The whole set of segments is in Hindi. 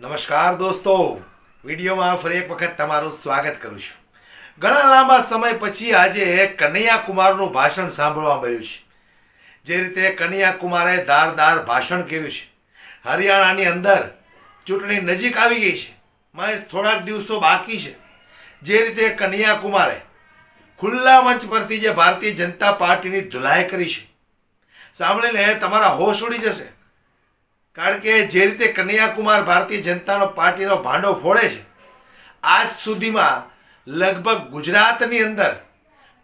નમસ્કાર દોસ્તો, વિડીયોમાં ફરી એક વખત તમારું સ્વાગત કરું છું. ઘણા લાંબા સમય પછી આજે કનૈયા કુમારનું ભાષણ સાંભળવા મળ્યું છે. જે રીતે કનૈયા કુમારે ધારદાર ભાષણ કર્યું છે. હરિયાણાની અંદર ચૂંટણી નજીક આવી ગઈ છે, મહેશ થોડાક દિવસો બાકી છે. જે રીતે કનૈયા કુમારે ખુલ્લા મંચ પરથી જે ભારતીય જનતા પાર્ટીની ધુલાઈ કરી છે, સાંભળીને તમારા હોશ ઉડી જશે. કારણ કે જે રીતે કનૈયા કુમાર ભારતીય જનતા પાર્ટીનો ભાંડો ફોડે છે, આજ સુધીમાં લગભગ ગુજરાતની અંદર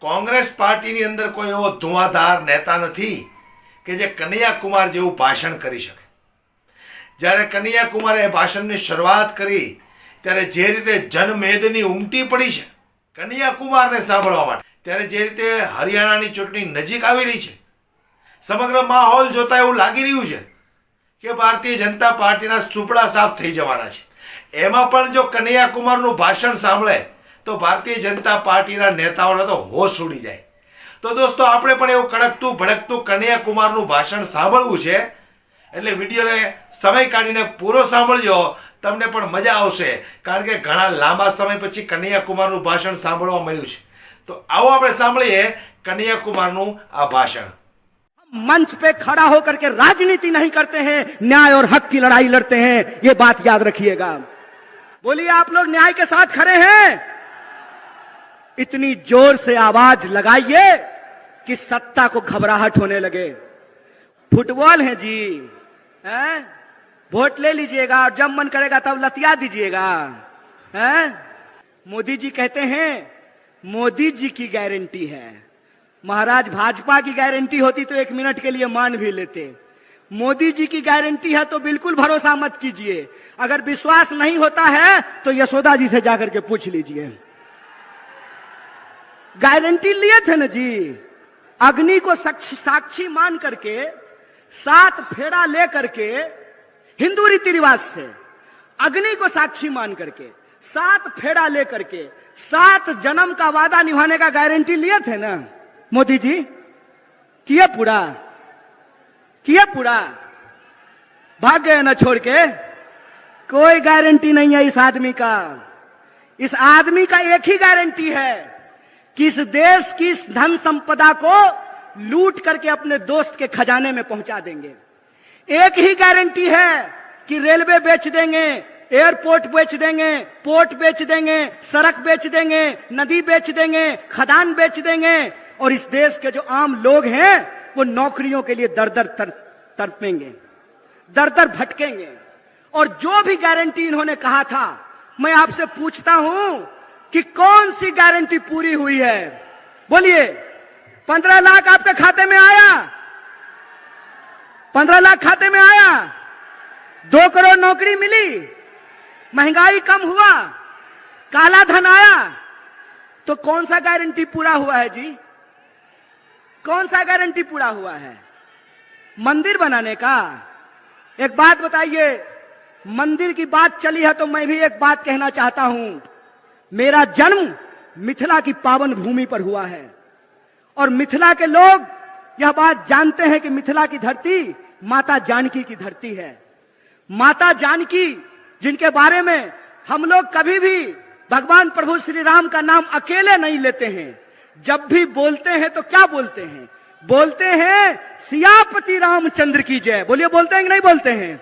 કોંગ્રેસ પાર્ટીની અંદર કોઈ એવો ધુઆધાર નેતા નથી કે જે કનૈયા કુમાર જેવું ભાષણ કરી શકે. જ્યારે કનૈયા કુમારે ભાષણની શરૂઆત કરી ત્યારે જે રીતે જનમેદની ઉમટી પડી છે કનૈયા કુમારને સાંભળવા માટે, ત્યારે જે રીતે હરિયાણાની ચૂંટણી નજીક આવી રહી છે, સમગ્ર માહોલ જોતા એવું લાગી રહ્યું છે કે ભારતીય જનતા પાર્ટીના સુપડા સાફ થઈ જવાના છે. એમાં પણ જો કનૈયા કુમારનું ભાષણ સાંભળે તો ભારતીય જનતા પાર્ટીના નેતાઓને તો હોશ ઉડી જાય. તો દોસ્તો, આપણે પણ એવું કડકતું ભડકતું કનૈયા કુમારનું ભાષણ સાંભળવું છે, એટલે વિડીયોને સમય કાઢીને પૂરો સાંભળજો, તમને પણ મજા આવશે. કારણ કે ઘણા લાંબા સમય પછી કનૈયા કુમારનું ભાષણ સાંભળવા મળ્યું છે. તો આવો આપણે સાંભળીએ કનૈયા કુમારનું આ ભાષણ. मंच पे खड़ा होकर के राजनीति नहीं करते हैं, न्याय और हक की लड़ाई लड़ते हैं. ये बात याद रखिएगा. बोलिए, आप लोग न्याय के साथ खड़े हैं? इतनी जोर से आवाज लगाइए कि सत्ता को घबराहट होने लगे. फुटबॉल है जी, हैं? वोट ले लीजिएगा और जब मन करेगा तब लतिया दीजिएगा. हैं? मोदी जी कहते हैं मोदी जी की गारंटी है. महाराज, भाजपा की गारंटी होती तो 1 मिनट के लिए मान भी लेते. मोदी जी की गारंटी है तो बिल्कुल भरोसा मत कीजिए. अगर विश्वास नहीं होता है तो यशोदा जी से जाकर के पूछ लीजिए. गारंटी लिए थे ना जी. अग्नि को साक्षी मान करके 7 फेरा ले करके, हिंदू रीति रिवाज से अग्नि को साक्षी मान करके 7 फेरा ले करके 7 जन्म का वादा निभाने का गारंटी लिए थे ना मोदी जी. किए पूरा? भाग गए ना छोड़ के. कोई गारंटी नहीं है इस आदमी का. इस आदमी का एक ही गारंटी है कि इस देश की इस धन संपदा को लूट करके अपने दोस्त के खजाने में पहुंचा देंगे. एक ही गारंटी है कि रेलवे बेच देंगे, एयरपोर्ट बेच देंगे, पोर्ट बेच देंगे, सड़क बेच देंगे, नदी बेच देंगे, खदान बेच देंगे, और इस देश के जो आम लोग हैं वो नौकरियों के लिए दर दर तड़पेंगे, दर दर भटकेंगे. और जो भी गारंटी इन्होंने कहा था, मैं आपसे पूछता हूं कि कौन सी गारंटी पूरी हुई है? बोलिए. 15 लाख आपके खाते में आया? 15 लाख खाते में आया? 2 करोड़ नौकरी मिली? महंगाई कम हुआ? काला धन आया? तो कौन सा गारंटी पूरा हुआ है जी? कौन सा गारंटी पूरा हुआ है? मंदिर बनाने का? एक बात बताइए, मंदिर की बात चली है तो मैं भी एक बात कहना चाहता हूं. मेरा जन्म मिथिला की पावन भूमि पर हुआ है और मिथिला के लोग यह बात जानते हैं कि मिथिला की धरती माता जानकी की धरती है. माता जानकी, जिनके बारे में हम लोग कभी भी भगवान प्रभु श्री राम का नाम अकेले नहीं लेते हैं. जब भी बोलते हैं तो क्या बोलते हैं? बोलते हैं सियापति रामचंद्र की जय. बोलिए, बोलते हैं कि नहीं बोलते हैं?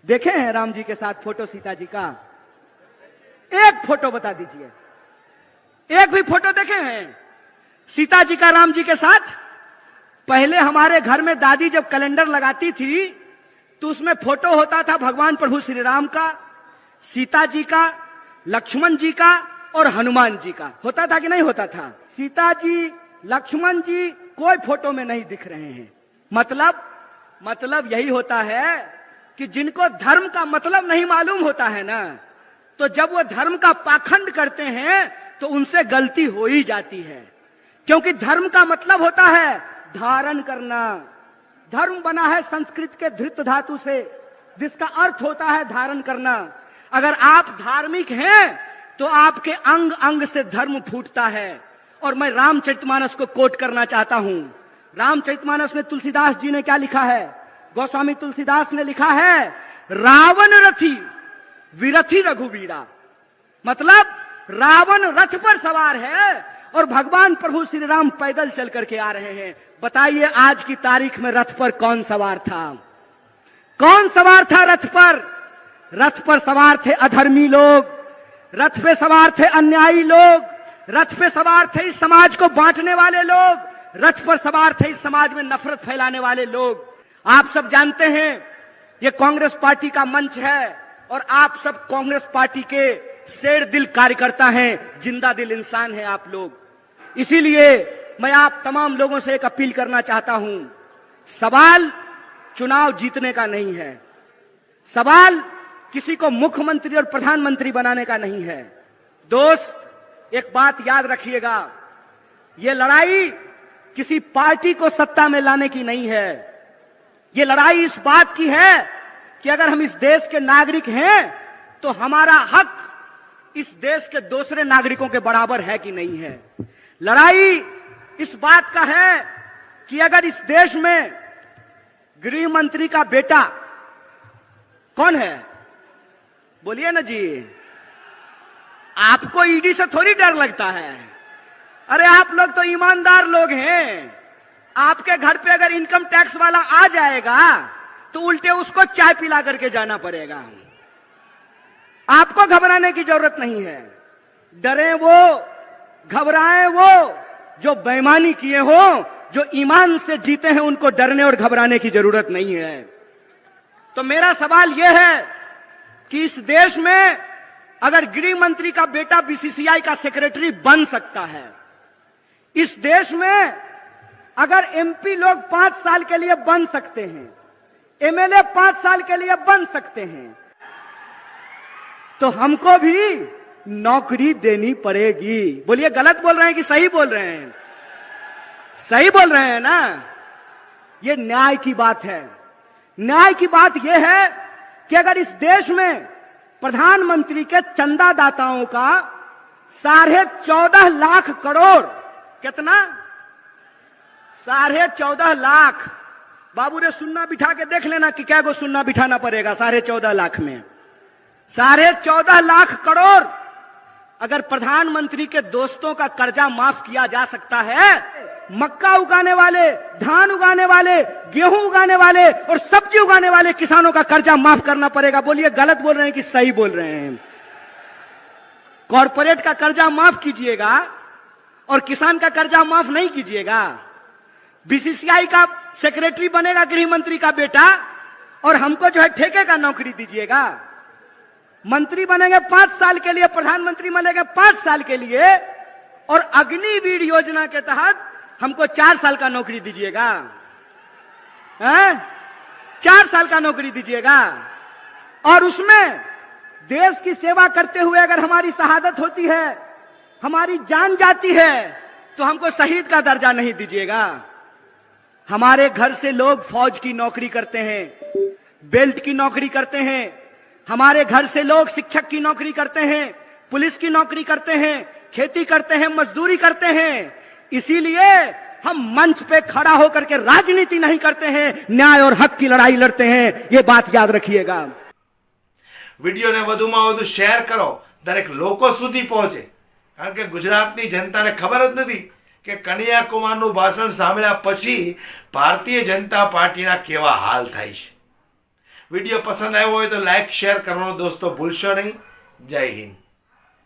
देखे हैं राम जी के साथ फोटो सीता जी का? एक फोटो बता दीजिए, एक भी फोटो देखे हैं सीता जी का राम जी के साथ? पहले हमारे घर में दादी जब कैलेंडर लगाती थी तो उसमें फोटो होता था भगवान प्रभु श्री राम का, सीता जी का, लक्ष्मण जी का और हनुमान जी का. होता था कि नहीं होता था? सीता जी, लक्ष्मण जी कोई फोटो में नहीं दिख रहे हैं. मतलब यही होता है कि जिनको धर्म का मतलब नहीं मालूम होता है ना, तो जब वो धर्म का पाखंड करते हैं तो उनसे गलती हो ही जाती है. क्योंकि धर्म का मतलब होता है धारण करना. धर्म बना है संस्कृत के धृत धातु से, जिसका अर्थ होता है धारण करना. अगर आप धार्मिक हैं तो आपके अंग अंग से धर्म फूटता है. और मैं रामचरितमानस को कोट करना चाहता हूं. रामचरितमानस में तुलसीदास जी ने क्या लिखा है? गोस्वामी तुलसीदास ने लिखा है, रावण रथी विरथी रघुवीरा। मतलब रावण रथ पर सवार है और भगवान प्रभु श्री राम पैदल चल करके आ रहे हैं। बताइए आज की तारीख में रथ पर कौन सवार था? कौन सवार था रथ पर? रथ पर सवार थे अधर्मी लोग, रथ पे सवार थे अन्यायी लोग, रथ पे सवार थे इस समाज को बांटने वाले लोग, रथ पर सवार थे इस समाज में नफरत फैलाने वाले लोग। आप सब जानते हैं ये कांग्रेस पार्टी का मंच है और आप सब कांग्रेस पार्टी के शेर दिल कार्यकर्ता हैं, जिंदा दिल इंसान हैं आप लोग। इसीलिए मैं आप तमाम लोगों से एक अपील करना चाहता हूं, सवाल चुनाव जीतने का नहीं है, सवाल किसी को मुख्यमंत्री और प्रधानमंत्री बनाने का नहीं है। दोस्त एक बात याद रखिएगा, यह लड़ाई किसी पार्टी को सत्ता में लाने की नहीं है, यह लड़ाई इस बात की है कि अगर हम इस देश के नागरिक हैं तो हमारा हक इस देश के दूसरे नागरिकों के बराबर है कि नहीं है। लड़ाई इस बात का है कि अगर इस देश में गृह मंत्री का बेटा कौन है, बोलिए ना जी, आपको ईडी से थोड़ी डर लगता है? अरे आप लोग तो ईमानदार लोग हैं। आपके घर पे अगर इनकम टैक्स वाला आ जाएगा तो उल्टे उसको चाय पिला करके जाना पड़ेगा। आपको घबराने की जरूरत नहीं है। डरे वो, घबराए वो जो बेईमानी किए हो, जो ईमान से जीते हैं, उनको डरने और घबराने की जरूरत नहीं है। तो मेरा सवाल यह है कि इस देश में अगर गृह मंत्री का बेटा बीसीसीआई का सेक्रेटरी बन सकता है, इस देश में अगर एमपी लोग 5 साल के लिए बन सकते हैं, एमएलए 5 साल के लिए बन सकते हैं, तो हमको भी नौकरी देनी पड़ेगी। बोलिए गलत बोल रहे हैं कि सही बोल रहे हैं? सही बोल रहे हैं ना? ये न्याय की बात है। न्याय की बात यह है कि अगर इस देश में प्रधानमंत्री के चंदादाताओं का 14.5 लाख करोड़, कितना? 14.5 लाख। बाबू रे सुन्ना बिठा के देख लेना कि क्या गो सुन्ना बिठाना पड़ेगा 14.5 लाख में। 14.5 लाख करोड़ अगर प्रधानमंत्री के दोस्तों का कर्जा माफ किया जा सकता है, मक्का उगाने वाले, धान उगाने वाले, गेहूं उगाने वाले और सब्जी उगाने वाले किसानों का कर्जा माफ करना पड़ेगा। बोलिए गलत बोल रहे हैं कि सही बोल रहे हैं? कॉर्पोरेट का कर्जा माफ कीजिएगा और किसान का कर्जा माफ नहीं कीजिएगा। बीसीसीआई का सेक्रेटरी बनेगा गृह मंत्री का बेटा और हमको जो है ठेके का नौकरी दीजिएगा। मंत्री बनेंगे 5 साल के लिए, प्रधानमंत्री बनेंगे 5 साल के लिए और अग्निवीर योजना के तहत हमको 4 साल का नौकरी दीजिएगा। 4 साल का नौकरी दीजिएगा और उसमें देश की सेवा करते हुए अगर हमारी शहादत होती है, हमारी जान जाती है, तो हमको शहीद का दर्जा नहीं दीजिएगा। हमारे घर से लोग फौज की नौकरी करते हैं, बेल्ट की नौकरी करते हैं, हमारे घर से लोग शिक्षक की नौकरी करते हैं, पुलिस की नौकरी करते हैं, खेती करते हैं, मजदूरी करते हैं। इसीलिए हम मंच पे खड़ा होकर के राजनीति नहीं करते हैं, न्याय और हक की लड़ाई लड़ते हैं। ये बात याद रखिएगा। વિડીયોને વધુમાં વધુ શેર કરો, દરેક લોકો સુધી પહોંચે, કારણ કે ગુજરાતની જનતાને ખબર જ નથી કે કનૈયા કુમારનું ભાષણ સાંભળ્યા પછી ભારતીય જનતા પાર્ટીના કેવા હાલ થાય છે। વિડીયો પસંદ આવ્યો હોય તો લાઈક શેર કરવાનું દોસ્તો ભૂલશો નહીં। જય હિન્દ।